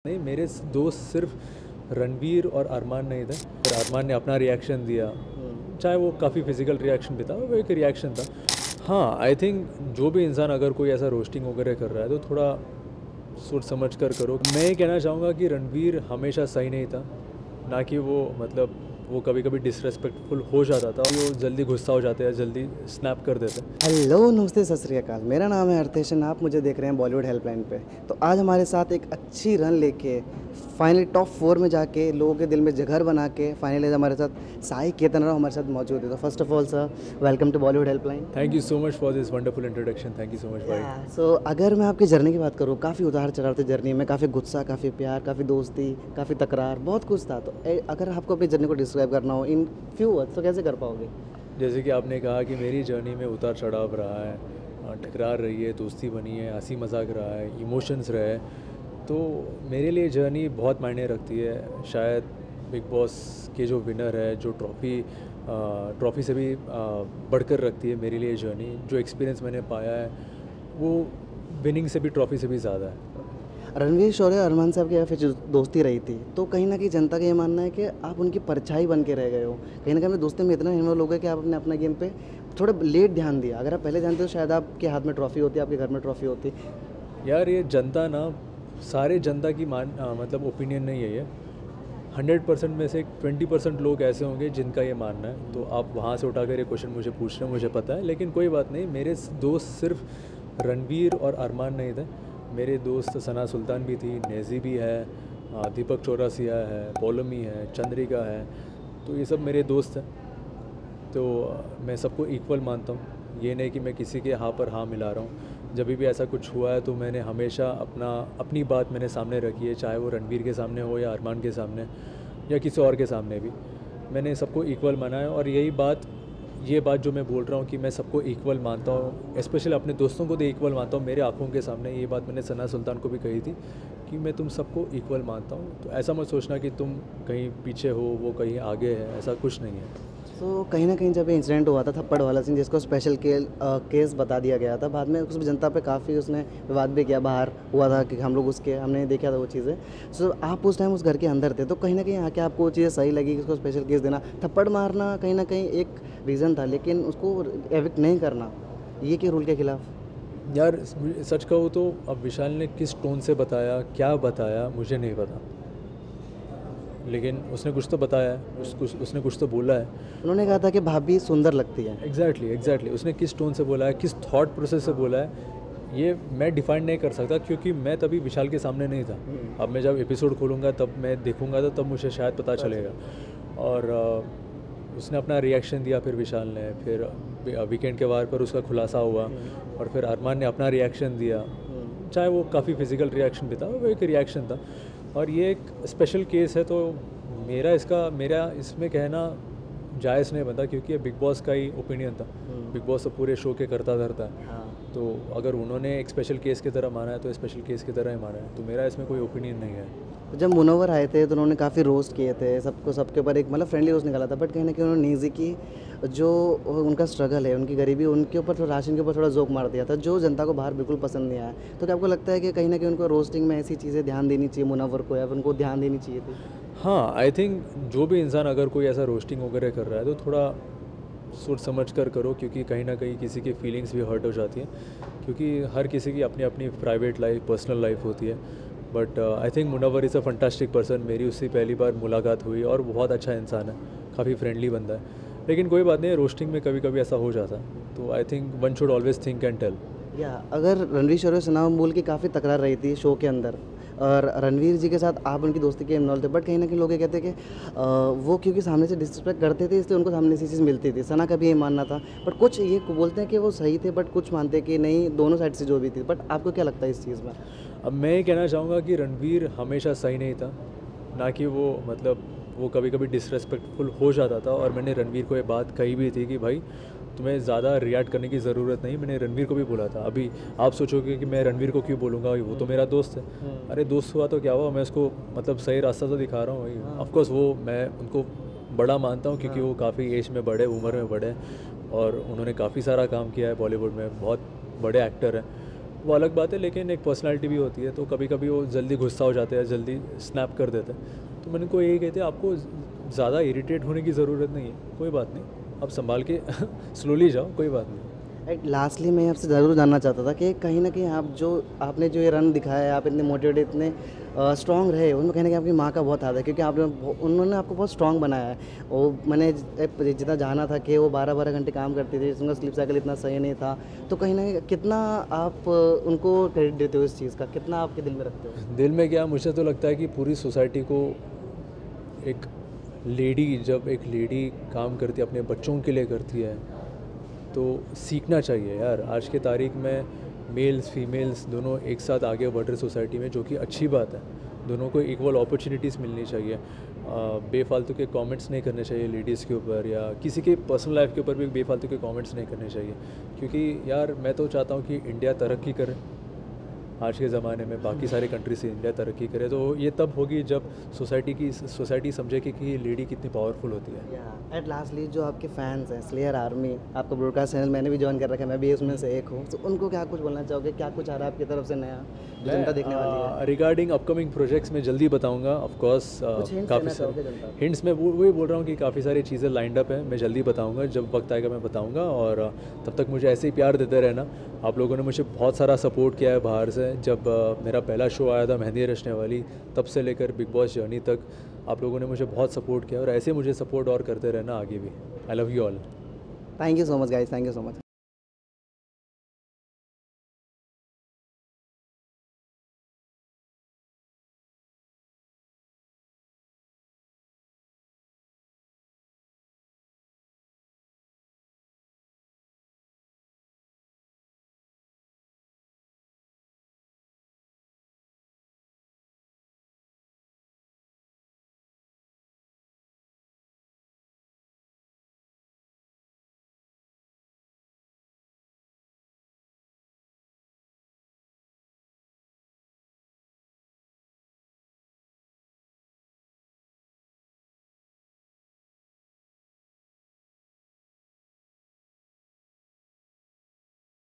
नहीं, मेरे दोस्त सिर्फ रणवीर और अरमान नहीं थे। फिर अरमान ने अपना रिएक्शन दिया, चाहे वो काफ़ी फिजिकल रिएक्शन भी था, वो एक रिएक्शन था। हाँ, आई थिंक जो भी इंसान अगर कोई ऐसा रोस्टिंग वगैरह कर रहा है तो थोड़ा सोच समझ कर करो। मैं ये कहना चाहूँगा कि रणवीर हमेशा सही नहीं था, ना कि वो मतलब वो कभी कभी डिसरेस्पेक्टफुल हो जाता था, वो जल्दी गुस्सा हो जाते हैं, जल्दी स्नैप कर देते। हेलो नमस्ते सत श्री अकाल। मेरा नाम है अर्थेशन, आप मुझे देख रहे हैं बॉलीवुड हेल्पलाइन पे। तो आज हमारे साथ एक अच्छी रन लेके फाइनली टॉप 4 में जाके लोगों के दिल में जगह बना के फाइनली हमारे साथ साई केतन राव हमारे साथ मौजूद है। तो first of all sir, welcome to Bollywood helpline. Thank you so much for this wonderful introduction. Thank you so much भाई। सो अगर मैं आपकी जर्नी की बात करूँ, काफ़ी उतार चढ़ाव थे जर्नी में, काफ़ी गुस्सा, काफ़ी प्यार, काफ़ी दोस्ती, काफ़ी तकरार, बहुत कुछ था। तो अगर आपको अपनी जर्नी को डिस्क्राइब करना हो इन फ्यू वर्ड्स तो कैसे कर पाओगे? जैसे कि आपने कहा कि मेरी जर्नी में उतार चढ़ाव रहा है, टकरार रही है, दोस्ती बनी है, हंसी मजाक रहा है, इमोशंस रहे हैं, तो मेरे लिए जर्नी बहुत मायने रखती है। शायद बिग बॉस के जो विनर है, जो ट्रॉफ़ी से भी बढ़कर रखती है मेरे लिए जर्नी। जो एक्सपीरियंस मैंने पाया है वो विनिंग से भी, ट्रॉफ़ी से भी ज़्यादा है। रणवीर शौर्य और अरमान साहब की या फिर जो दोस्ती रही थी, तो कहीं ना कहीं जनता का ये मानना है कि आप उनकी परछाई बन के रह गए हो। कहीं ना कहीं अपने दोस्ती में इतना इन्वॉल्व हो गए कि आपने अपना गेम पे थोड़ा लेट ध्यान दिया। अगर आप पहले जानते तो शायद आपके हाथ में ट्रॉफी होती, आपके घर में ट्रॉफी होती। यार ये जनता ना, सारे जनता की मतलब ओपिनियन नहीं है ये। 100% में से 20% लोग ऐसे होंगे जिनका ये मानना है। तो आप वहाँ से उठाकर ये क्वेश्चन मुझे पूछ रहे हैं, मुझे पता है, लेकिन कोई बात नहीं। मेरे दोस्त सिर्फ रणवीर और अरमान नहीं थे। मेरे दोस्त सना सुल्तान भी थी, नेज़ी भी है, दीपक चौरासिया है, पौलमी है, चंद्रिका है। तो ये सब मेरे दोस्त हैं। तो मैं सबको इक्वल मानता हूँ। ये नहीं कि मैं किसी के हाँ पर हाँ मिला रहा हूँ। जब भी ऐसा कुछ हुआ है तो मैंने हमेशा अपनी बात मैंने सामने रखी है, चाहे वो रणवीर के सामने हो या अरमान के सामने या किसी और के सामने भी। मैंने सबको इक्वल माना है, और ये बात जो मैं बोल रहा हूँ कि मैं सबको इक्वल मानता हूँ, स्पेशली अपने दोस्तों को तो इक्वल मानता हूँ। मेरे आंखों के सामने ये बात मैंने सना सुल्तान को भी कही थी कि मैं तुम सबको इक्वल मानता हूँ। तो ऐसा मत सोचना कि तुम कहीं पीछे हो, वो कहीं आगे है, ऐसा कुछ नहीं है। तो कहीं ना कहीं जब ये इंसिडेंट हुआ था थप्पड़ वाला सीन, जिसको स्पेशल केस बता दिया गया था, बाद में उस जनता पे काफ़ी उसने विवाद भी किया, बाहर हुआ था कि हम लोग उसके हमने देखा था वो चीज़ें। सो आप उस टाइम उस घर के अंदर थे, तो कहीं ना कहीं आके आपको वो चीज़ें सही लगी कि उसको स्पेशल केस देना, थप्पड़ मारना कहीं ना कहीं एक रीज़न था, लेकिन उसको एविक्ट नहीं करना, ये क्या रूल के खिलाफ? यार सच कहूँ तो अब विशाल ने किस टोन से बताया, क्या बताया, मुझे नहीं पता, लेकिन उसने कुछ तो बताया है, उसने कुछ तो बोला है। उन्होंने कहा था कि भाभी सुंदर लगती है। एग्जैक्टली उसने किस टोन से बोला है, किस थॉट प्रोसेस से बोला है, ये मैं डिफाइन नहीं कर सकता, क्योंकि मैं तभी विशाल के सामने नहीं था। अब मैं जब एपिसोड खोलूँगा तब मैं देखूँगा, तो तब मुझे शायद पता चलेगा। और उसने अपना रिएक्शन दिया, फिर विशाल ने, फिर वीकेंड के वार पर उसका खुलासा हुआ, और फिर अरमान ने अपना रिएक्शन दिया, चाहे वो काफ़ी फिजिकल रिएक्शन भी था, वो एक रिएक्शन था। और ये एक स्पेशल केस है, तो मेरा इसमें कहना जायज़ नहीं बनता, क्योंकि ये बिग बॉस का ही ओपिनियन था। बिग बॉस तो पूरे शो के करता धरता है। हाँ। तो अगर उन्होंने एक स्पेशल केस की तरह माना है तो स्पेशल केस की तरह ही माना है, तो मेरा इसमें कोई ओपिनियन नहीं है। तो जब मुनव्वर आए थे तो उन्होंने काफ़ी रोस्ट किए थे सबको, सबके ऊपर एक मतलब फ्रेंडली रोस्ट निकाला था, बट कहीं ना कहीं उन्होंने निजी की जो उनका स्ट्रगल है, उनकी गरीबी, उनके ऊपर थोड़ा राशन के ऊपर थोड़ा जोक मार दिया था, जो जनता को बाहर बिल्कुल पसंद नहीं आया। तो क्या आपको लगता है कि कहीं ना कहीं उनको रोस्टिंग में ऐसी चीज़ें ध्यान देनी चाहिए मुनव्वर को, या फिर उनको ध्यान देनी चाहिए थी? हाँ, आई थिंक जो भी इंसान अगर कोई ऐसा रोस्टिंग वगैरह कर रहा है तो थोड़ा सोच समझ कर करो, क्योंकि कहीं ना कहीं किसी की फीलिंग्स भी हर्ट हो जाती हैं, क्योंकि हर किसी की अपनी अपनी प्राइवेट लाइफ, पर्सनल लाइफ होती है। But I think Munawar is a fantastic person. मेरी उससे पहली बार मुलाकात हुई, और बहुत अच्छा इंसान है, काफ़ी फ्रेंडली बंदा है। लेकिन कोई बात नहीं, रोस्टिंग में कभी कभी ऐसा हो जाता है, तो I think one should always think and tell. या अगर रणवीर शौर्य सना बोल की काफ़ी तकरार रही थी शो के अंदर, और रणवीर जी के साथ आप उनकी दोस्ती के इन्वॉल्व थे, बट कहीं ना कहीं लोग ये कहते हैं कि वो क्योंकि सामने से डिसरिस्पेक्ट करते थे इसलिए उनको सामने से चीज़ मिलती थी। सना का भी ये मानना था, बट कुछ ये बोलते हैं कि वो सही थे, बट कुछ मानते हैं कि नहीं, दोनों साइड से जो भी थी। बट आपको क्या लगता है इस चीज़ में? अब मैं ये कहना चाहूँगा कि रणवीर हमेशा सही नहीं था, ना कि वो मतलब वो कभी कभी डिसरेस्पेक्टफुल हो जाता था। और मैंने रणवीर को ये बात कही भी थी कि भाई तुम्हें ज़्यादा रिएक्ट करने की ज़रूरत नहीं। मैंने रणवीर को भी बोला था। अभी आप सोचोगे कि मैं रणवीर को क्यों बोलूँगा, वो तो मेरा दोस्त है। अरे दोस्त हुआ तो क्या हुआ, मैं उसको मतलब सही रास्ता तो दिखा रहा हूँ भाई। ऑफकोर्स वो मैं उनको बड़ा मानता हूँ, क्योंकि वो काफ़ी एज में बड़े, उम्र में बड़े, और उन्होंने काफ़ी सारा काम किया है बॉलीवुड में, बहुत बड़े एक्टर हैं। वो अलग बात है, लेकिन एक पर्सनालिटी भी होती है, तो कभी कभी वो जल्दी गुस्सा हो जाते हैं, जल्दी स्नैप कर देते हैं। तो मैंने को यही कहते हैं, आपको ज़्यादा इरिटेट होने की ज़रूरत नहीं है, कोई बात नहीं, आप संभाल के स्लोली जाओ, कोई बात नहीं। लास्टली मैं आपसे ज़रूर जानना चाहता था कि कहीं ना कहीं आपने जो ये रन दिखाया है, आप इतने मोटिवेटेड, इतने स्ट्रांग रहे, उनमें कहीं ना कहीं आपकी माँ का बहुत हाथ है, क्योंकि उन्होंने आपको बहुत स्ट्रांग बनाया है। वो मैंने जितना जाना था कि वो 12-12 घंटे काम करती थी, उनका स्लीप साइकिल इतना सही नहीं था, तो कहीं ना कहीं कितना आप उनको क्रेडिट देते हो इस चीज़ का, कितना आपके दिल में रखते हो? दिल में क्या, मुझे तो लगता है कि पूरी सोसाइटी को एक जब एक लेडी काम करती है, अपने बच्चों के लिए करती है, तो सीखना चाहिए यार। आज के तारीख में मेल्स फीमेल्स दोनों एक साथ आगे बढ़ रहे सोसाइटी में, जो कि अच्छी बात है। दोनों को इक्वल अपॉर्चुनिटीज़ मिलनी चाहिए। बेफालतू के कमेंट्स नहीं करने चाहिए लेडीज़ के ऊपर, या किसी के पर्सनल लाइफ के ऊपर भी बेफालतू के कमेंट्स नहीं करने चाहिए। क्योंकि यार मैं तो चाहता हूँ कि इंडिया तरक्की करे आज के ज़माने में, बाकी सारे कंट्री से इंडिया तरक्की करे। तो ये तब होगी जब सोसाइटी समझे कि लेडी कितनी पावरफुल होती है। एट लास्टली जो आपके फैंस हैं, स्लेयर आर्मी, आपका ब्रॉडकास्ट चैनल मैंने भी ज्वाइन कर रखा है, मैं भी उसमें से एक हूँ, तो उनको क्या कुछ बोलना चाहोगे? क्या कुछ आ रहा है आपकी तरफ से नया जो जनता देखने वाली है? रिगार्डिंग अपकमिंग प्रोजेक्ट्स में जल्दी बताऊंगा। ऑफ कोर्स काफ़ी सारे हिंट्स मैं वही बोल रहा हूँ कि काफ़ी सारी चीज़ें लाइंड अप है, मैं जल्दी बताऊंगा, जब वक्त आएगा मैं बताऊंगा। और तब तक मुझे ऐसे ही प्यार देते रहना। आप लोगों ने मुझे बहुत सारा सपोर्ट किया है बाहर से। जब मेरा पहला शो आया था मेहंदी रचने वाली, तब से लेकर बिग बॉस जर्नी तक आप लोगों ने मुझे बहुत सपोर्ट किया, और ऐसे मुझे सपोर्ट और करते रहना आगे भी। I love you all. Thank you so much guys, thank you so much.